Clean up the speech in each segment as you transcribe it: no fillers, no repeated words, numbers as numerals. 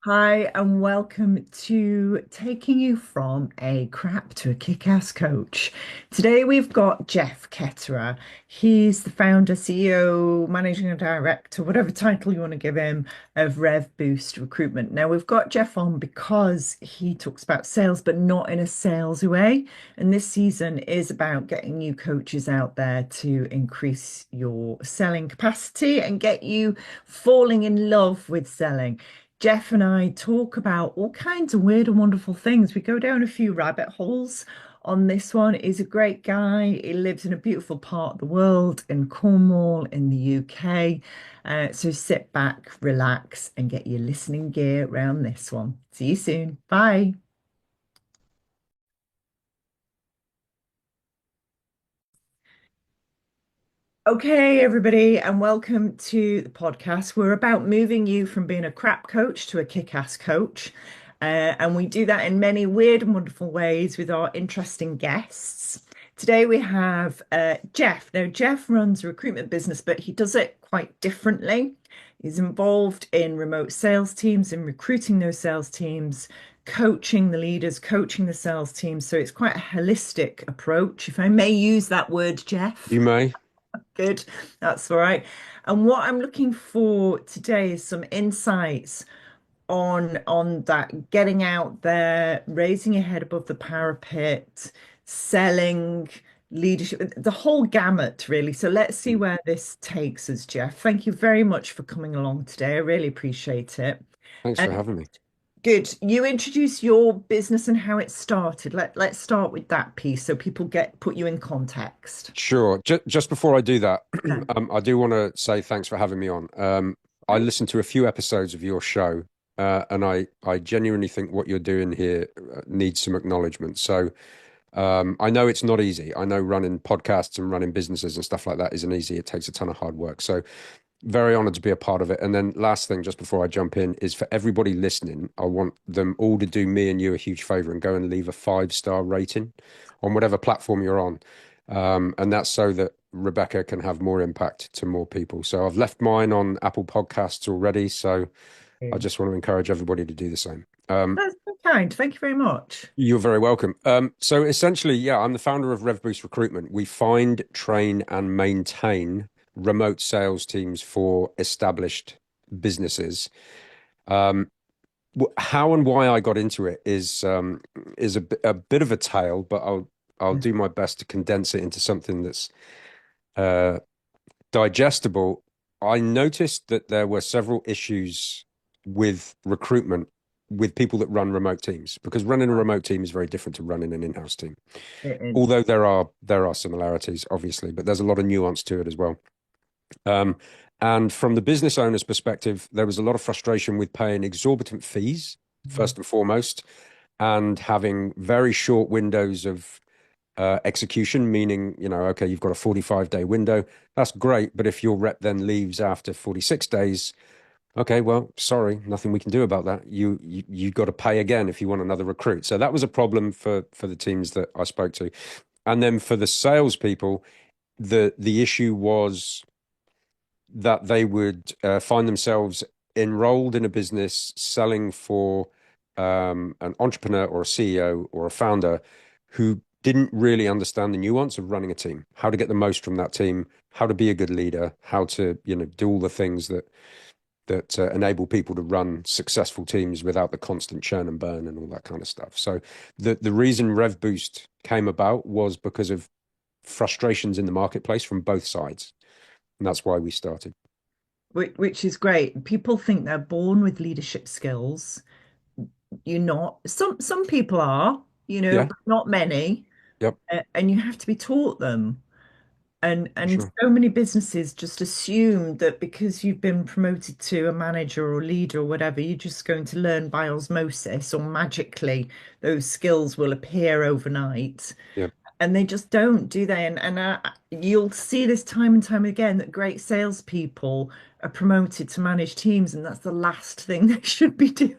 Hi, and welcome to Taking You from a Crap to a Kick-Ass Coach. Today we've got Geoff Ketterer. He's the founder, CEO, managing director, whatever title you want to give him, of Rev Boost Recruitment. Now we've got Geoff on because he talks about sales, but not in a sales way. And this season is about getting new coaches out there to increase your selling capacity and get you falling in love with selling. Geoff and I talk about all kinds of weird and wonderful things. We go down a few rabbit holes on this one. He's a great guy. He lives in a beautiful part of the world in Cornwall in the UK. So sit back, relax, and get your listening gear around this one. See you soon. Bye. Okay, everybody, and welcome to the podcast. We're about moving you from being a crap coach to a kick-ass coach. And we do that in many weird and wonderful ways with our interesting guests. Today we have Geoff. Now, Geoff runs a recruitment business, but he does it quite differently. He's involved in remote sales teams and recruiting those sales teams, coaching the leaders, coaching the sales teams. So it's quite a holistic approach, if I may use that word, You Geoff. may. Good. That's all right. And what I'm looking for today is some insights on that getting out there, raising your head above the parapet, selling, leadership, the whole gamut, really. So let's see Mm. where this takes us, Geoff. Thank you very much for coming along today. I really appreciate it. Thanks for And having me. good. You introduce your business and how it started. Let's start with that piece so people get put you in context. Sure. Just before I do that, Yeah. I do want to say thanks for having me on. I Great. listened to a few episodes of your show, and I genuinely think what you're doing here needs some acknowledgement. So I know it's not easy. I know running podcasts and running businesses and stuff like that isn't easy. It takes a ton of hard work. So very honored to be a part of it. And then last thing, just before I jump in, is for everybody listening, I want them all to do me and you a huge favor and go and leave a 5-star rating on whatever platform you're on. And that's so that Rebecca can have more impact to more people. So I've left mine on Apple Podcasts already. So I just want to encourage everybody to do the same. That's so kind. Thank you very much. You're very welcome. So essentially, yeah, I'm the founder of Rev Boost Recruitment. We find, train, and maintain remote sales teams for established businesses. Um, how and why I got into it is a bit of a tale, but I'll do my best to condense it into something that's uh, digestible. I noticed that there were several issues with recruitment with people that run remote teams because running a remote team is very different to running an in-house team. It is. Although there are similarities, obviously, but there's a lot of nuance to it as well. Um, and from the business owner's perspective, there was a lot of frustration with paying exorbitant fees, first and foremost, and having very short windows of execution, meaning, okay, you've got a 45-day window. That's great. But if your rep then leaves after 46 days, okay, well, sorry, nothing we can do about that. You got to pay again if you want another recruit. So that was a problem for the teams that I spoke to. And then for the salespeople, the issue was that they would find themselves enrolled in a business selling for an entrepreneur or a CEO or a founder who didn't really understand the nuance of running a team, how to get the most from that team, how to be a good leader, how to, do all the things that enable people to run successful teams without the constant churn and burn and all that kind of stuff. So the reason Rev Boost came about was because of frustrations in the marketplace from both sides. And that's why we started. Which is great. People think they're born with leadership skills. You're not. Some people are, Yeah. but not many. Yep. And you have to be taught them. For And sure. so many businesses just assume that because you've been promoted to a manager or leader or whatever, you're just going to learn by osmosis or magically those skills will appear overnight. Yeah. And they just don't, do they? And you'll see this time and time again that great salespeople are promoted to manage teams, and that's the last thing they should be doing.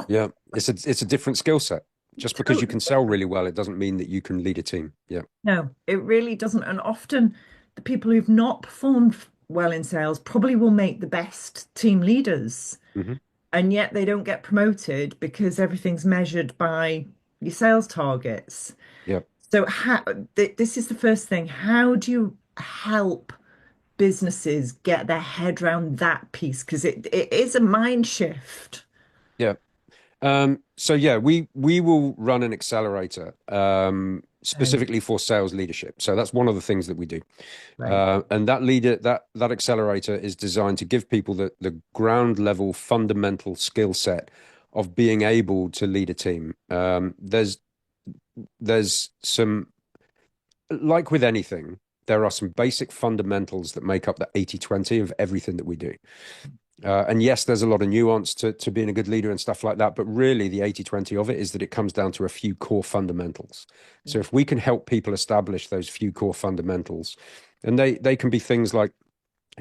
Yeah. It's a different skill set. Just because you Totally. can sell really well, it doesn't mean that you can lead a team. Yeah. No, it really doesn't. And often the people who've not performed well in sales probably will make the best team leaders. Hmm. and yet they don't get promoted because everything's measured by your sales targets. Yeah. So how this is the first thing. How do you help businesses get their head around that piece? Because it is a mind shift. Yeah. So yeah, we will run an accelerator Okay, specifically for sales leadership. So that's one of the things that we do. right. And that accelerator is designed to give people the ground level fundamental skill set of being able to lead a team. There's some, like with anything, there are some basic fundamentals that make up the 80/20 of everything that we do. And yes, there's a lot of nuance to being a good leader and stuff like that. But really, the 80/20 of it is that it comes down to a few core fundamentals. So if we can help people establish those few core fundamentals, and they can be things like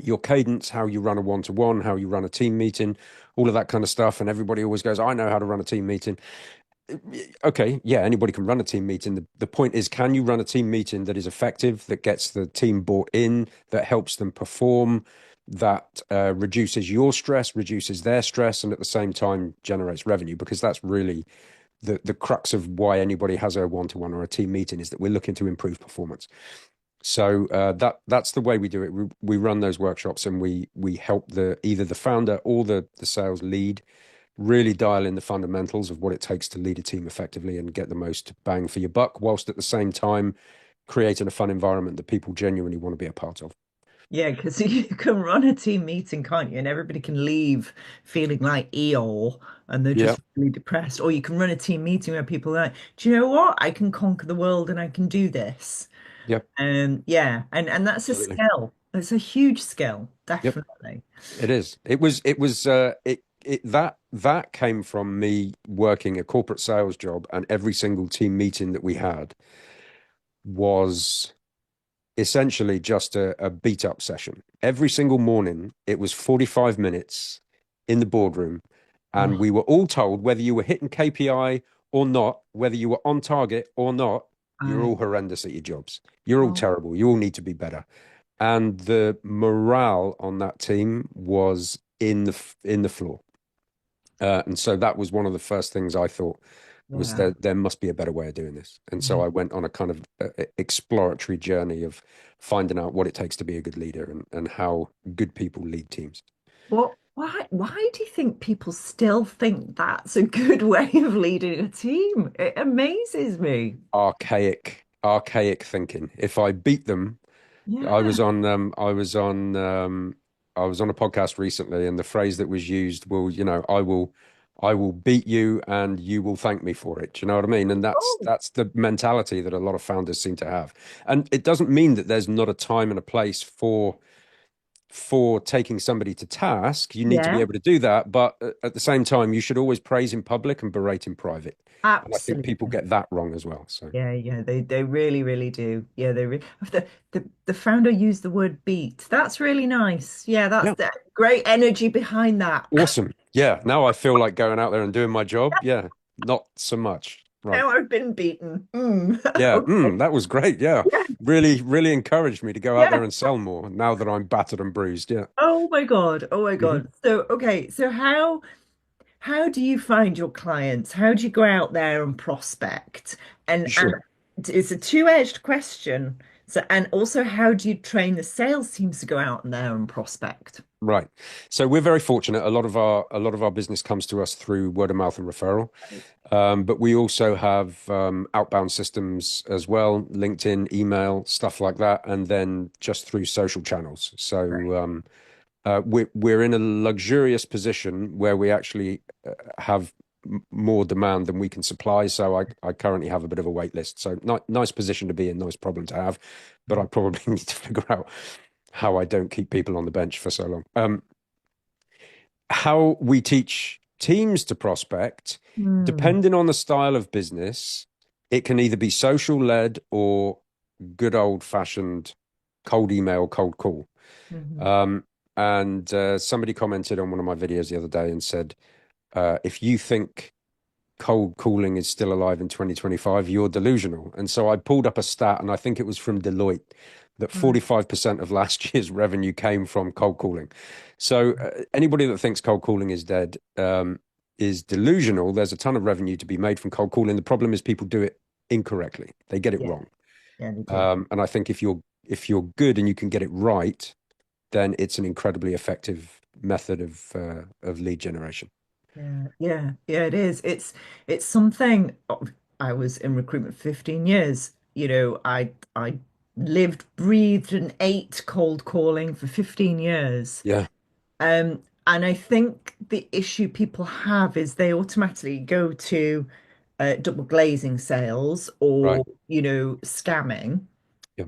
your cadence, how you run a one-to-one, how you run a team meeting, all of that kind of stuff. And everybody always goes, I know how to run a team meeting. Okay, yeah, anybody can run a team meeting. The point is, can you run a team meeting that is effective, that gets the team bought in, that helps them perform, that reduces your stress, reduces their stress, and at the same time generates revenue? Because that's really the crux of why anybody has a one-to-one or a team meeting, is that we're looking to improve performance. So that's the way we do it. We run those workshops, and we help either the founder or the sales lead really dial in the fundamentals of what it takes to lead a team effectively and get the most bang for your buck, whilst at the same time creating a fun environment that people genuinely want to be a part of. Yeah, because you can run a team meeting, can't you? And everybody can leave feeling like Eeyore and they're Yeah, just really depressed. Or you can run a team meeting where people are like, do you know what? I can conquer the world and I can do this. yeah, Yeah, and that's a absolutely. skill. It's a huge skill, Yep, definitely. it is. That came from me working a corporate sales job, and every single team meeting that we had was essentially just a beat up session. Every single morning, it was 45 minutes in the boardroom. And Oh, we were all told, whether you were hitting KPI or not, whether you were on target or not, you're I, all horrendous at your jobs. You're all oh, terrible. You all need to be better. And the morale on that team was in the floor. And so that was one of the first things I thought, was yeah, that there must be a better way of doing this. And so yeah. I went on a kind of exploratory journey of finding out what it takes to be a good leader, and how good people lead teams. Why do you think people still think that's a good way of leading a team? It amazes me. Archaic thinking. If I beat them, I Yeah. was on I was on a podcast recently, and the phrase that was used, well, I will beat you and you will thank me for it. Do you know what I mean? And Oh, that's the mentality that a lot of founders seem to have. And it doesn't mean that there's not a time and a place for taking somebody to task. You need to be yeah, able to do that, but at the same time, you should always praise in public and berate in private. And I think people absolutely. get that wrong as well. So Yeah, yeah, they really, really do. Yeah, the founder used the word beat. That's really nice. Yeah, that's yeah, the great energy behind that. awesome. Yeah, now I feel like going out there and doing my job. Yeah, not so much. Right. Now I've been beaten. Mm. Yeah, Okay. that was great. Yeah, Yeah, really, really encouraged me to go out yeah. there and sell more now that I'm battered and bruised. Yeah. Oh my God. Oh my Hmm. God. So okay, so how do you find your clients? How do you go out there and prospect? And Sure. it's a two-edged question. So and also how do you train the sales teams to go out there and prospect? Right. So we're very fortunate. A lot of our business comes to us through word of mouth and referral. But we also have outbound systems as well, LinkedIn, email, stuff like that, and then just through social channels. Right. So we're in a luxurious position where we actually have more demand than we can supply. So I currently have a bit of a wait list. So nice position to be in, nice problem to have. But I probably need to figure out how I don't keep people on the bench for so long. How we teach teams to prospect, Hmm. depending on the style of business, it can either be social led or good old fashioned cold email, cold call. Mhm. Um, and somebody commented on one of my videos the other day and said, if you think cold calling is still alive in 2025, you're delusional. And so I pulled up a stat, and I think it was from Deloitte, that Right. 45% of last year's revenue came from cold calling. So anybody that thinks cold calling is dead is delusional. There's a ton of revenue to be made from cold calling. The problem is people do it incorrectly. They get it Yeah. wrong. Yeah, they do. And I think if you're good and you can get it right, then it's an incredibly effective method of lead generation. Yeah, yeah, yeah, it is. It's something I was in recruitment 15 years. I lived, breathed, and ate cold calling for 15 years. Yeah, And I think the issue people have is they automatically go to double glazing sales right. or, scamming. Yeah,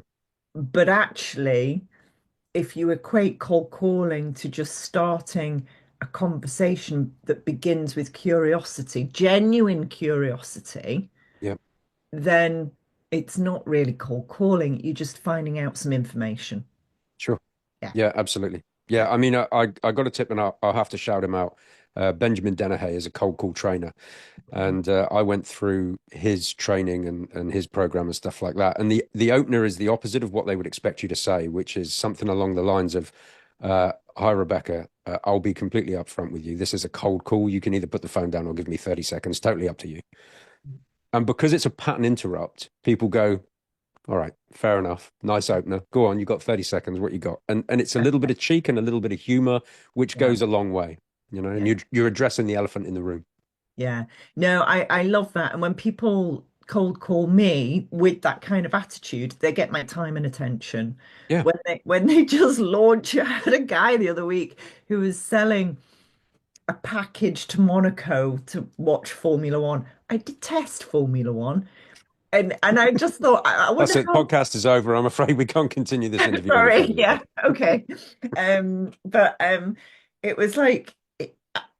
But actually, if you equate cold calling to just starting a conversation that begins with curiosity, genuine curiosity, yeah, then it's not really cold calling. You're just finding out some information. sure. Yeah, Yeah, absolutely. yeah. Yeah, I mean, I got a tip and I'll have to shout him out. Benjamin Dennehy is a cold call trainer, and I went through his training and his program and stuff like that. And the opener is the opposite of what they would expect you to say, which is something along the lines of, "Hi, Rebecca. I'll be completely upfront with you. This is a cold call. You can either put the phone down or give me 30 seconds. Totally up to you." And because it's a pattern interrupt, people go, all right, fair enough. Nice opener. Go on, you got 30 seconds. What you got? And it's a little bit of cheek and a little bit of humor, which Yeah, goes a long way, and yeah. you're addressing the elephant in the room. Yeah. No, I love that. And when people cold call me with that kind of attitude, they get my time and attention. Yeah. When they just launch, I had a guy the other week who was selling a package to Monaco to watch Formula One. I detest Formula One. And I just thought, I That's wonder it. how. Podcast is over. I'm afraid we can't continue this interview any Sorry, further, yeah, Rebecca. okay. But it was like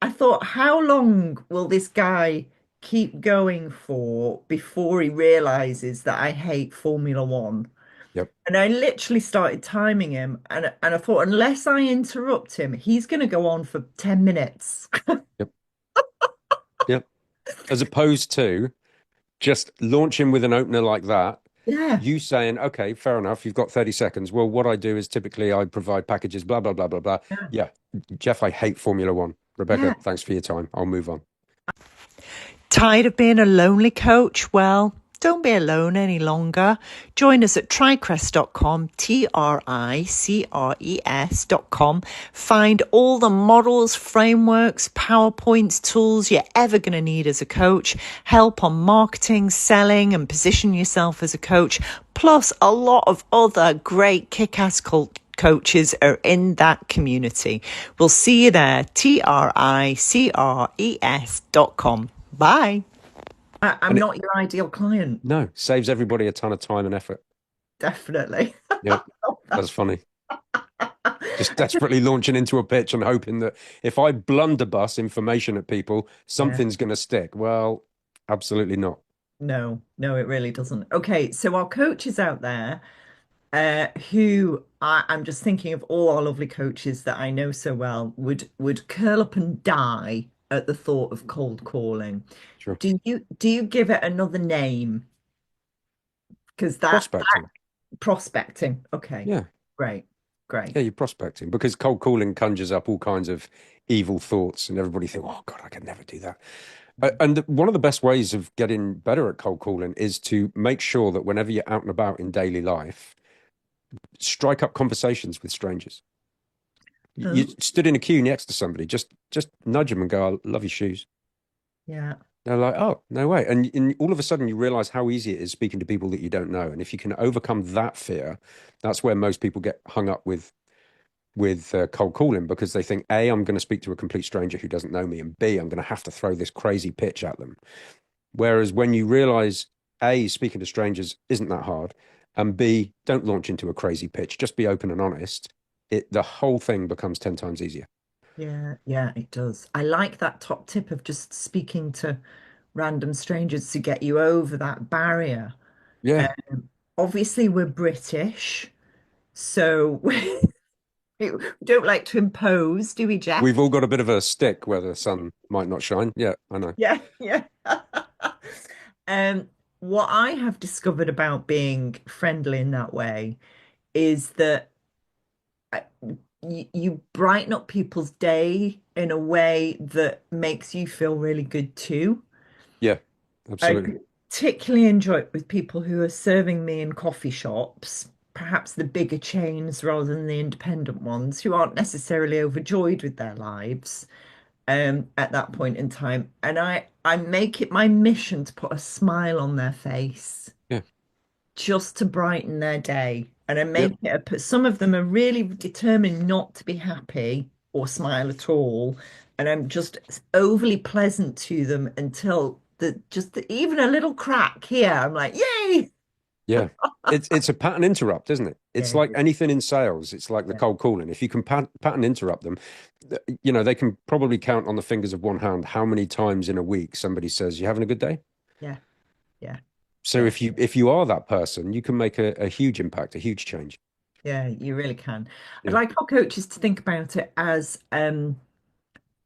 I thought, how long will this guy keep going for before he realizes that I hate Formula One? Yep. And I literally started timing him, and I thought, unless I interrupt him, he's going to go on for 10 minutes. Yep. Yep. As opposed to just launching with an opener like that, Yeah, you saying, okay, fair enough, you've got 30 seconds. Well, what I do is typically I provide packages, blah, blah, blah, blah, blah. yeah, Yeah. Geoff, I hate Formula One. Rebecca, yeah. thanks for your time. I'll move on. Tired of being a lonely coach? Well, don't be alone any longer. Join us at tricrest.com, tricres.com. Find all the models, frameworks, PowerPoints, tools you're ever going to need as a coach, help on marketing, selling, and position yourself as a coach, plus a lot of other great kick-ass coaches are in that community. We'll see you there, tricres.com. Bye. I'm And it, not your ideal client, no, saves everybody a ton of time and effort. definitely. Yep. That's funny. Just desperately launching into a pitch and hoping that if I blunderbuss information at people, Yeah, something's going to stick. Well, absolutely not. no, no, it really doesn't. Okay, so our coaches out there, who I'm just thinking of all our lovely coaches that I know so well, would curl up and die at the thought of cold calling. Sure. Do you give it another name? Because that Prospecting. prospecting. Okay, Yeah. great, great. Yeah, you're prospecting because cold calling conjures up all kinds of evil thoughts and everybody think, oh God, I could never do that. And one of the best ways of getting better at cold calling is to make sure that whenever you're out and about in daily life, strike up conversations with strangers. You Oh, stood in a queue next to somebody, just nudge them and go, I love your shoes. yeah, They're like, oh, no way. And all of a sudden you realize how easy it is speaking to people that you don't know. And if you can overcome that fear, that's where most people get hung up with cold calling because they think, A, I'm going to speak to a complete stranger who doesn't know me, and B, I'm going to have to throw this crazy pitch at them. Whereas when you realize, A, speaking to strangers isn't that hard, and B, don't launch into a crazy pitch, just be open and honest, the whole thing becomes 10 times easier. yeah, yeah, it does. I like that top tip of just speaking to random strangers to get you over that barrier. Yeah. Obviously, we're British, so we don't like to impose, do we, We've Jeff? all got a bit of a stick where the sun might not shine. Yeah, I know. Yeah, yeah. Um, what I have discovered about being friendly in that way is that uh, you brighten up people's day in a way that makes you feel really good too. Yeah, I absolutely. particularly enjoy it with people who are serving me in coffee shops, perhaps the bigger chains rather than the independent ones, who aren't necessarily overjoyed with their lives at that point in time. And I make it my mission to put a smile on their face Yeah, just to brighten their day. And I yeah, make it some of them are really determined not to be happy or smile at all. And I'm just overly pleasant to them until even a little crack here, I'm like, yay! yeah. It's a pattern interrupt, isn't it? Yeah, It's like anything in sales. It's like the yeah, cold calling. If you can pattern interrupt them, they can probably count on the fingers of one hand how many times in a week somebody says, "You having a good day?" yeah, yeah, So yeah, if you are that person, you can make a huge impact, a huge change. yeah, you really can. I'd Yeah, like our coaches to think about it as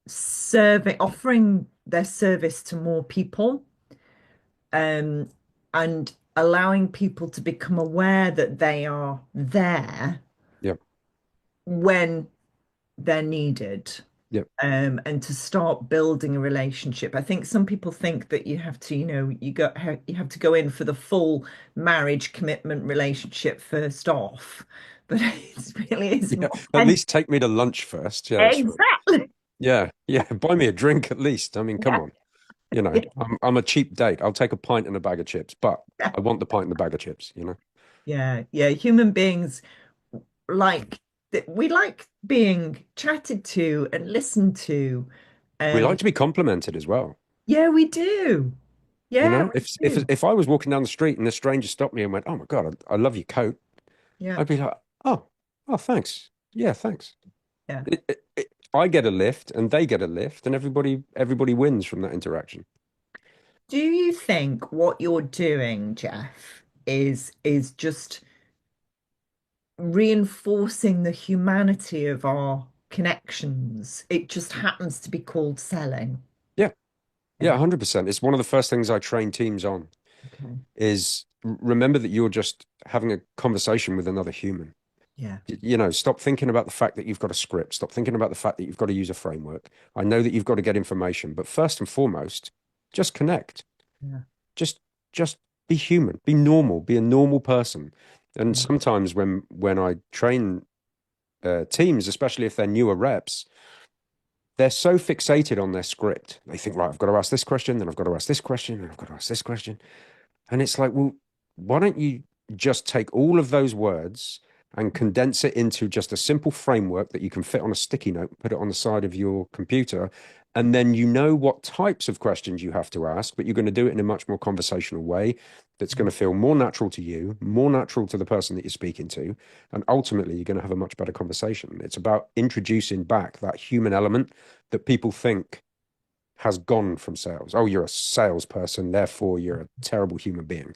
serving, offering their service to more people, um, and allowing people to become aware that they are there yeah, when they're needed, yeah, and to start building a relationship. I think some people think that you have to, you have to go in for the full marriage commitment relationship first off, but it really is yeah. more. At And least take me to lunch first. Yeah, that's right. exactly. Yeah, yeah. Buy me a drink at least. I mean, come Yeah, on. yeah, I'm a cheap date. I'll take a pint and a bag of chips, but yeah, I want the pint and the bag of chips. yeah, yeah. Human beings like we like being chatted to and listened to. We like Um, to be complimented as well. yeah, we do. Yeah, If we if do. if I was walking down the street and a stranger stopped me and went, "Oh my God, I love your coat," Yeah, I'd be like, "Oh, oh, thanks. Yeah, thanks." yeah. I get a lift and they get a lift, and everybody wins from that interaction. Do you think what you're doing, Geoff, is just reinforcing the humanity of our connections? It just happens to be called selling. Yeah, yeah, Yeah. 100%. It's one of the first things I train teams on Okay. is remember that you're just having a conversation with another human. Yeah. Stop thinking about the fact that you've got a script. Stop thinking about the fact that you've got to use a framework. I know that you've got to get information, but first and foremost, just connect. Yeah. Just just be human, be normal, be a normal person. And Yeah. sometimes when I train teams, especially if they're newer reps, they're so fixated on their script. They think, right, I've got to ask this question, then I've got to ask this question, and I've got to ask this question. And it's like, well, why don't you just take all of those words and condense it into just a simple framework that you can fit on a sticky note, put it on the side of your computer, and then you know what types of questions you have to ask, but you're going to do it in a much more conversational way that's going to feel more natural to you, more natural to the person that you're speaking to, and ultimately you're going to have a much better conversation. It's about introducing back that human element that people think has gone from sales. Oh, you're a salesperson, therefore you're a terrible human being.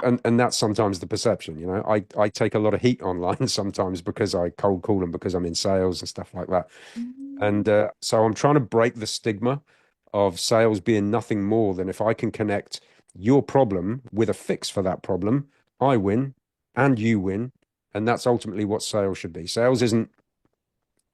And that's sometimes the perception. I take a lot of heat online sometimes because I cold call and because I'm in sales and stuff like that. And so I'm trying to break the stigma of sales being nothing more than if I can connect your problem with a fix for that problem, I win and you win. And that's ultimately what sales should be. Sales isn't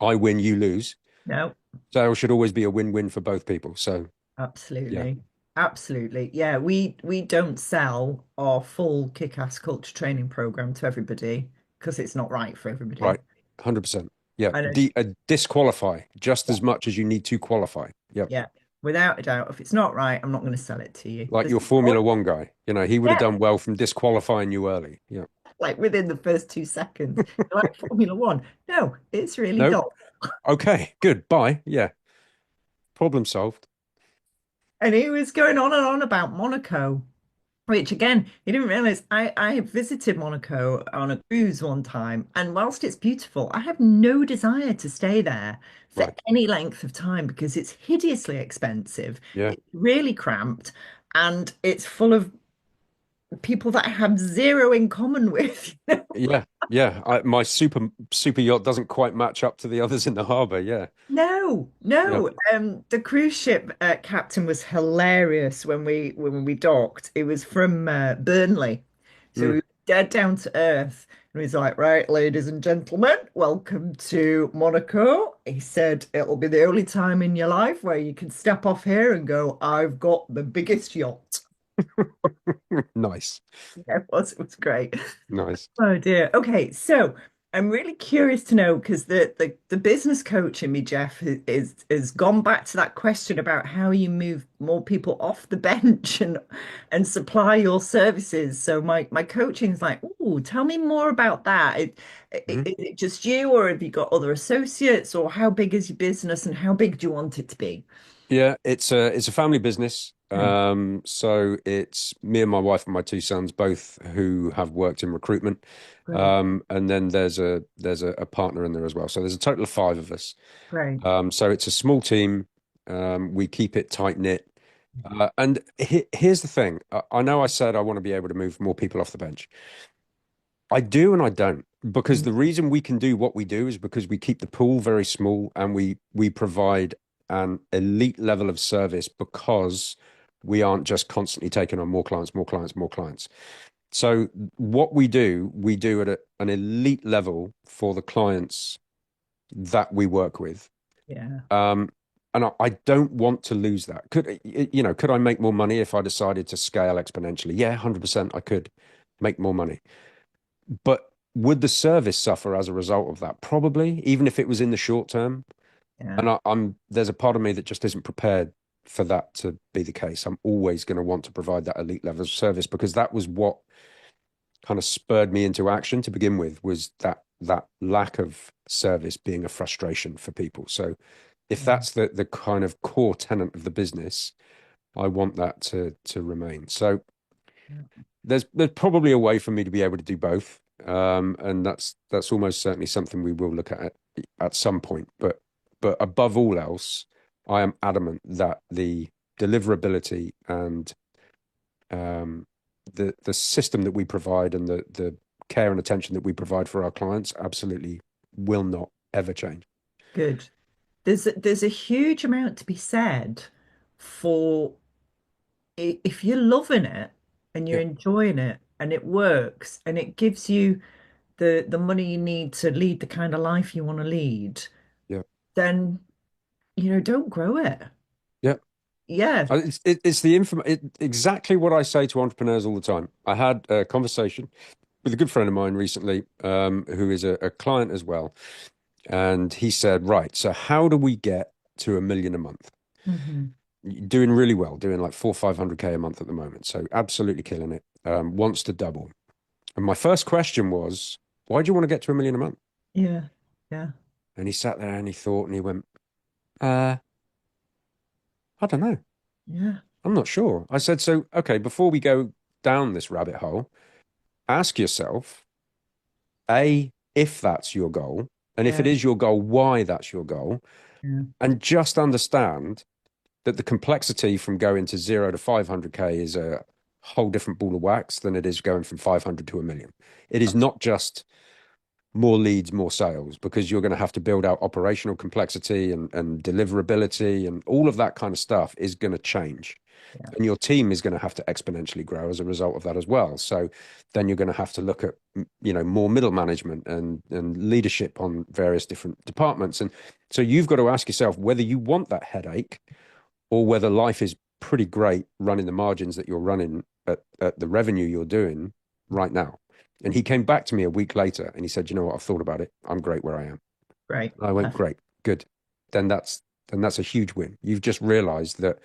I win, you lose. No, Sales should always be a win-win for both people. So yeah, absolutely. Absolutely. Yeah, we don't sell our full kick-ass culture training program to everybody because it's not right for right. everybody. 100%. Yeah. And Disqualify just yeah, as much as you need to qualify. Yep. yeah, without a doubt, if it's not right, I'm not going to sell it to you. Like There's your no point. Formula One guy, he would have Yeah, done well from disqualifying you early. Yeah. like within the first 2 seconds. You're like Formula One. No, it's really Nope. dull. Okay. Good. Bye. Yeah. Problem solved. And he was going on and on about Monaco, which again, he didn't realize I have visited Monaco on a cruise one time. And whilst it's beautiful, I have no desire to stay there for Right. any length of time because it's hideously expensive. Yeah. It's really cramped and it's full of people that I have zero in common with. Yeah. Yeah. My super yacht doesn't quite match up to the others in the harbor. Yeah. No, Yeah. no. The cruise ship captain was hilarious when we docked. It was from Burnley, so Mm. dead down to earth. And he's like, right, ladies and gentlemen, welcome to Monaco. He said it'll be the only time in your life where you can step off here and go, I've got the biggest yacht. Nice, Yeah, it was great. nice. Oh dear. Okay, so I'm really curious to know because the business coach in me, Geoff, is gone back to that question about how you move more people off the bench and supply your services. So my coaching is like, oh, tell me more about that. Mhm. Is it just you, or have you got other associates, or how big is your business, and how big do you want it to be? Yeah, it's a family business. Okay, So it's me and my wife and my two sons, both who have worked in recruitment. great, And then there's a partner in there as well. So there's a total of five of us. great. So it's a small team. We keep it tight knit. And here's the thing. I know I said I want to be able to move more people off the bench. I do and I don't, because Mm, the reason we can do what we do is because we keep the pool very small and we provide an elite level of service because we aren't just constantly taking on more clients, more clients, more clients. So what we do at an elite level for the clients that we work with. yeah, Um, and I don't want to lose that. Could I make more money if I decided to scale exponentially? Yeah, 100% I could make more money. But would the service suffer as a result of that? Probably, even if it was in the short term. yeah, And I'm there's a part of me that just isn't prepared for that to be the case. I'm always going to want to provide that elite level of service because that was what kind of spurred me into action to begin with, was that lack of service being a frustration for people. So if yeah, that's the kind of core tenet of the business, I want that to remain. So yeah. there's probably a way for me to be able to do both. And that's almost certainly something we will look at some point. But above all else, I am adamant that the deliverability and the system that we provide and the care and attention that we provide for our clients absolutely will not ever change. Good. There's a huge amount to be said for if you're loving it and you're Yeah, enjoying it and it works and it gives you the money you need to lead the kind of life you want to lead, yeah, then don't grow it. yeah. Yeah. It's exactly what I say to entrepreneurs all the time. I had a conversation with a good friend of mine recently, who is a client as well. And he said, right, so how do we get to 1 million a month? Hmm. Doing really well, doing like 500K a month at the moment. So absolutely killing it. Wants to double. And my first question was, why do you want to get to 1 million a month? Yeah. Yeah. And he sat there and he thought and he went, uh, I don't know. Yeah. I'm not sure. I said, so, okay, before we go down this rabbit hole, ask yourself, A, if that's your goal, and if it Yeah. is your goal, why that's your goal, Yeah. and just understand that the complexity from going to 0 to 500K is a whole different ball of wax than it is going from 500 to 1 million. It is not just more leads, more sales, because you're going to have to build out operational complexity and deliverability, and all of that kind of stuff is going to change. Yeah. And your team is going to have to exponentially grow as a result of that as well. So then you're going to have to look at, more middle management and leadership on various different departments. And so you've got to ask yourself whether you want that headache or whether life is pretty great running the margins that you're running at the revenue you're doing right now. And he came back to me a week later and he said, you know what, I've thought about it. I'm great where I am. Great. And I went, great, good. Then that's a huge win. You've just realized that,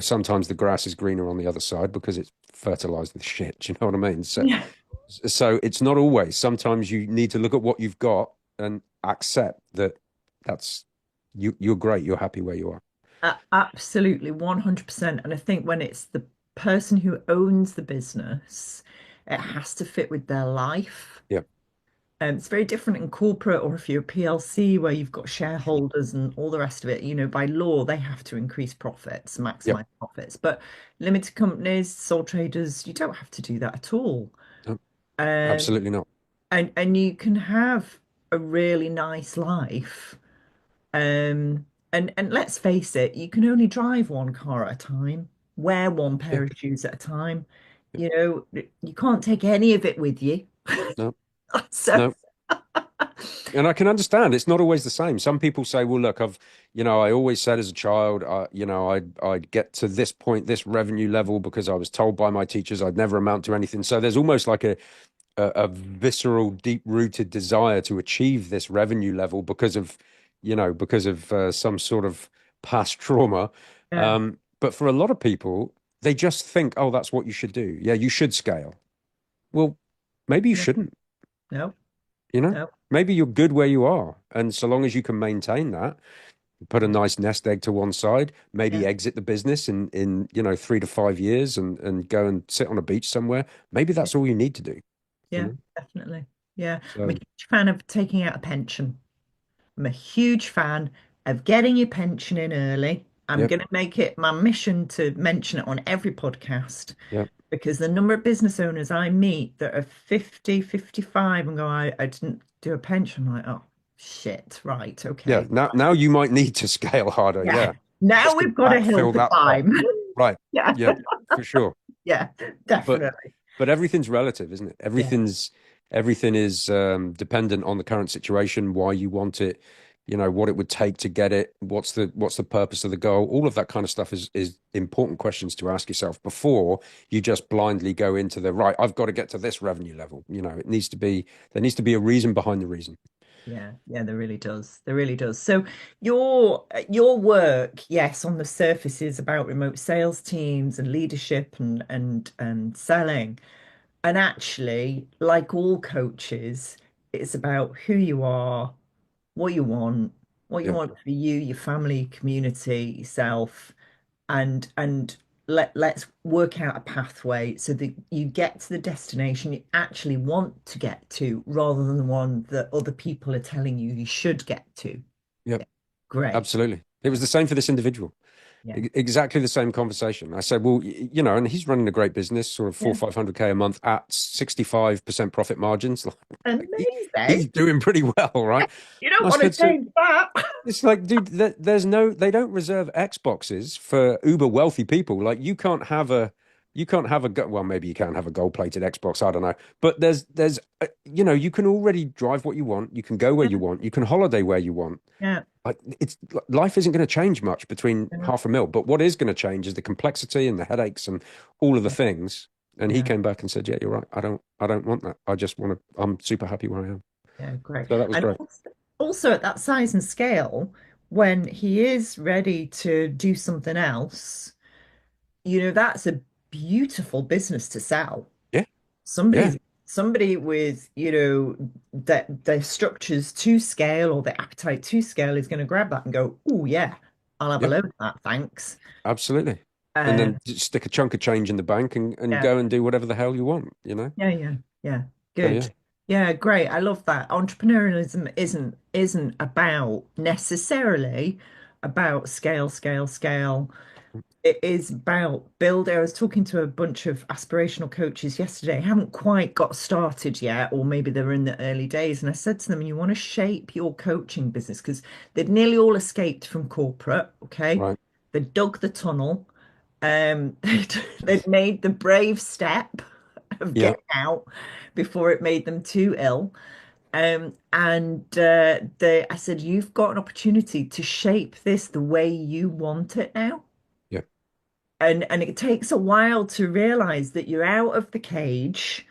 sometimes the grass is greener on the other side because it's fertilized with shit. Do you know what I mean? So Yeah. so it's not always. Sometimes you need to look at what you've got and accept that that's you're great. You're happy where you are. Absolutely, 100%. And I think when it's the person who owns the business, it has to fit with their life. Yeah. It's very different in corporate, or if you're a PLC where you've got shareholders and all the rest of it, by law, they have to increase profits, Yep. maximize profits. But limited companies, sole traders, you don't have to do that at all. No, Um, absolutely not. and you can have a really nice life. And let's face it, you can only drive one car at a time, wear one Yeah. pair of shoes at a time. You know, you can't take any of it with you. No, So, no. And I can understand it's not always the same. Some people say, well, look, I always said as a child, I'd get to this point, this revenue level because I was told by my teachers I'd never amount to anything. So there's almost like a visceral, deep-rooted desire to achieve this revenue level because of some sort of past trauma. yeah, But for a lot of people, they just think, oh, that's what you should do. Yeah, you should scale. Well, maybe you no, shouldn't, no, you know? no, Maybe you're good where you are. And so long as you can maintain that, put a yeah, nice nest egg to one side, maybe yeah, exit the business in 3 to 5 years and go and sit on a beach somewhere. Maybe yeah, that's all you need to do, you yeah, know? definitely. Yeah. I'm a So huge fan of taking out a pension. I'm a huge fan of getting your pension in early. I'm yep, going to make it my mission to mention it on every podcast yep. because the number of business owners I meet that are 50, 55 and go, I didn't do a pension. I'm like, oh, shit. Right. Yeah. Okay. Now you might need to scale harder. Yeah. Yeah. Now Just to we've got a hill backfill to that pot. climb. Right. Yeah. Yeah, for sure. Yeah. But Definitely. but everything's relative, isn't it? Yeah. Everything is dependent on the current situation, why you want it, what it would take to get it, what's the purpose of the goal. All of that kind of stuff is important questions to ask yourself before you just blindly go into the right, I've got to get to this revenue level. There needs to be a reason behind the reason. Yeah, yeah, there really does. There really does. So your work, yes, on the surface is about remote sales teams and leadership and selling. And actually, like all coaches, it's about who you are, what you want, what you Yeah. want for you, your family, community, yourself, and let's work out a pathway so that you get to the destination you actually want to get to rather than the one that other people are telling you you should get to. Yeah. Yeah, great. Absolutely. It was the same for this individual. Yeah. Exactly the same conversation. I said, well, and he's running a great business, sort of four, Yeah. 500K a month at 65% profit margins. Like, he's Amazing. doing pretty well, right? You don't I want to said, so change that. it's like, dude, they don't reserve Xboxes for uber wealthy people. Like you can't have well, maybe you can have a gold-plated Xbox. I don't know. But you can already drive what you want. You can go where Yeah. you want. You can holiday where you want. Yeah. Like it's life isn't going to change much between Yeah. 500,000, but what is going to change is the complexity and the headaches and all of the things. And he Yeah. came back and said, "Yeah, you're right. I don't want that. I just want to. I'm super happy where I am." Yeah, great. So that was And great. also at that size and scale, when he is ready to do something else, that's a beautiful business to sell. Yeah, yeah, Somebody's somebody with, that their structures to scale or their appetite to scale is going to grab that and go, oh yeah, I'll have a yeah, load of that, thanks. absolutely. And Um, then just stick a chunk of change in the bank and yeah, go and do whatever the hell you want. yeah, yeah, yeah. So yeah, Good. Yeah, great. I love that. Entrepreneurialism isn't about necessarily about scale, scale, scale. It is about building. I was talking to a bunch of aspirational coaches yesterday, haven't quite got started yet, or maybe they're in the early days. And I said to them, you want to shape your coaching business because they'd nearly all escaped from corporate. Okay. right. They dug the tunnel. They'd made the brave step of Yeah, getting out before it made them too ill. And I said, you've got an opportunity to shape this the way you want it now. yeah. And it takes a while to realize that you're out of the cage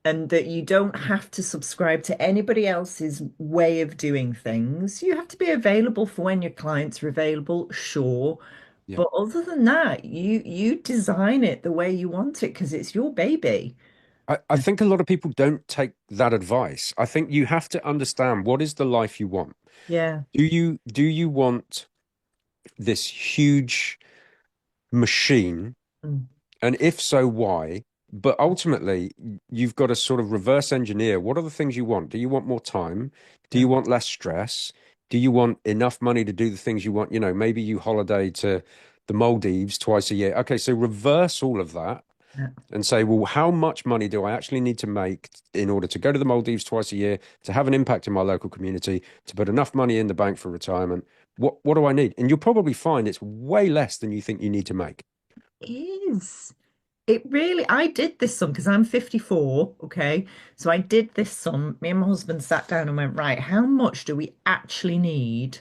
and that you don't have to subscribe to anybody else's way of doing things. You have to be available for when your clients are available, sure. Yeah. But other than that, you design it the way you want it because it's your baby. I think a lot of people don't take that advice. I think you have to understand what is the life you want. Yeah. Do you want this huge machine? Mm. And if so, why? But ultimately, you've got to sort of reverse engineer what are the things you want? Do you want more time? Do Yeah. you want less stress? Do you want enough money to do the things you want? Maybe you holiday to the Maldives twice a year. Okay, so reverse all of that Yeah. and say, well, how much money do I actually need to make in order to go to the Maldives twice a year, to have an impact in my local community, to put enough money in the bank for retirement? What do I need? And you'll probably find it's way less than you think you need to make. It is. It really, I did this sum because I'm 54, okay? So I did this sum. Me and my husband sat down and went, right, how much do we actually need?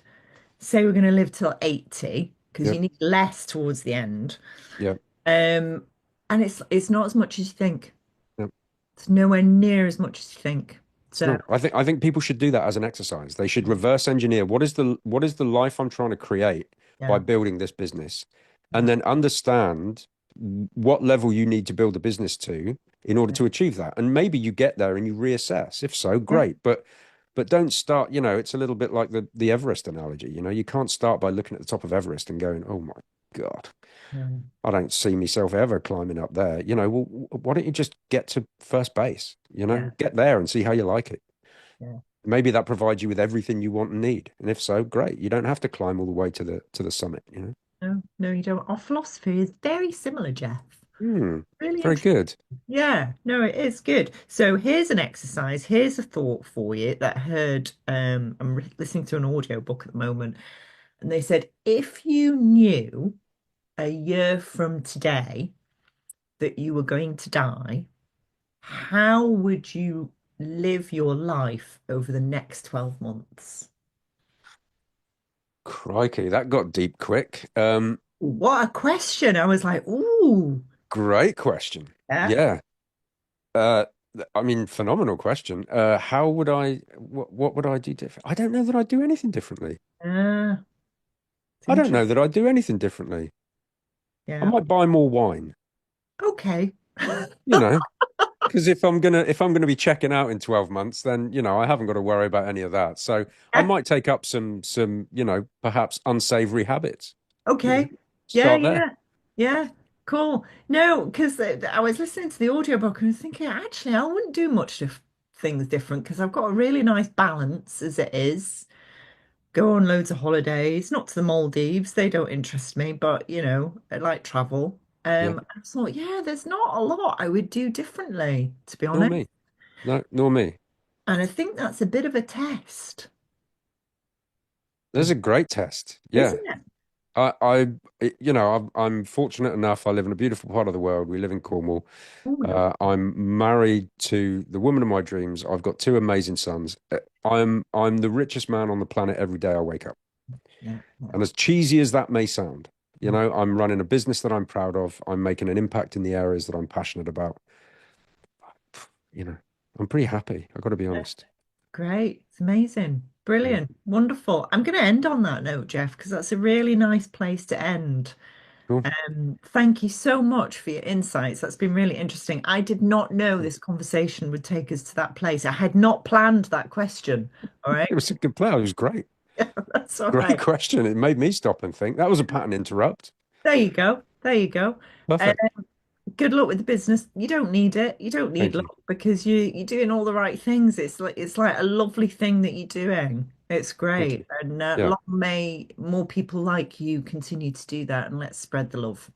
Say we're going to live till 80, because you Yep. need less towards the end. Yep. Um, and it's not as much as you think. Yep. It's nowhere near as much as you think. It's So not. I think people should do that as an exercise. They should reverse engineer what is the life I'm trying to create by yeah, building this business, and yeah, then understand what level you need to build a business to in order yeah, to achieve that. And maybe you get there and you reassess. If so, yeah, great. But don't start, it's a little bit like the Everest analogy. You can't start by looking at the top of Everest and going, "Oh my God, yeah, I don't see myself ever climbing up there." Well, why don't you just get to first base? yeah, Get there and see how you like it. yeah. Maybe that provides you with everything you want and need. And if so, great. You don't have to climb all the way to the summit. No, no, you don't. Our philosophy is very similar, Jeff. Hmm. Really Very interesting. good. Yeah, no, it is good. So here's an exercise. Here's a thought for you that I heard. I'm listening to an audio book at the moment, and they said if you knew a year from today that you were going to die, how would you live your life over the next 12 months? Crikey, that got deep quick. What a question. I was like, ooh, Great question. yeah, Yeah. Uh, I mean, phenomenal question. How would what would I do different? I don't know that I'd do anything differently. it's I don't know interesting. that I'd do anything differently. I Yeah. might buy more wine, Okay. you know, because if I'm gonna be checking out in 12 months, then I haven't got to worry about any of that. So I Yeah. might take up some perhaps unsavory habits. You know, Okay. Yeah, start there. yeah, yeah. Cool. No, because I was listening to the audiobook and I was thinking, actually, I wouldn't do much of things different because I've got a really nice balance as it is. Go on loads of holidays, not to the Maldives, they don't interest me, but I like travel. Yeah. I thought, yeah, there's not a lot I would do differently, to be Nor honest. me. No, nor me. And I think that's a bit of a test, There's a great test. Yeah. isn't it? I'm fortunate enough. I live in a beautiful part of the world. We live in Cornwall. Oh, look. I'm married to the woman of my dreams. I've got two amazing sons. I'm the richest man on the planet every day I wake up. Yeah, And as cheesy as that may sound, I'm running a business that I'm proud of. I'm making an impact in the areas that I'm passionate about. You know, I'm pretty happy. I've got to be yeah. honest. Great. It's amazing. Yeah. Brilliant. Wonderful. I'm going to end on that note, Jeff, because that's a really nice place to end. Cool. Thank you so much for your insights. That's been really interesting. I did not know this conversation would take us to that place. I had not planned that question. All right. It was a good play. It was great. That's all Great right. question. It made me stop and think. That was a pattern interrupt. There you go. There you go. Uh, Perfect. good luck with the business. You don't need it. You don't need Thank you. luck because you're doing all the right things. It's like a lovely thing that you're doing. It's Thank great. you. And Yeah, long may more people like you continue to do that and let's spread the love.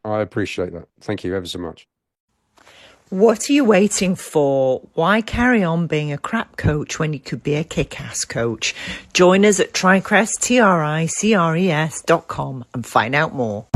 I appreciate that. Thank you ever so much. What are you waiting for? Why carry on being a crap coach when you could be a kick-ass coach? Join us at tricres.com and find out more.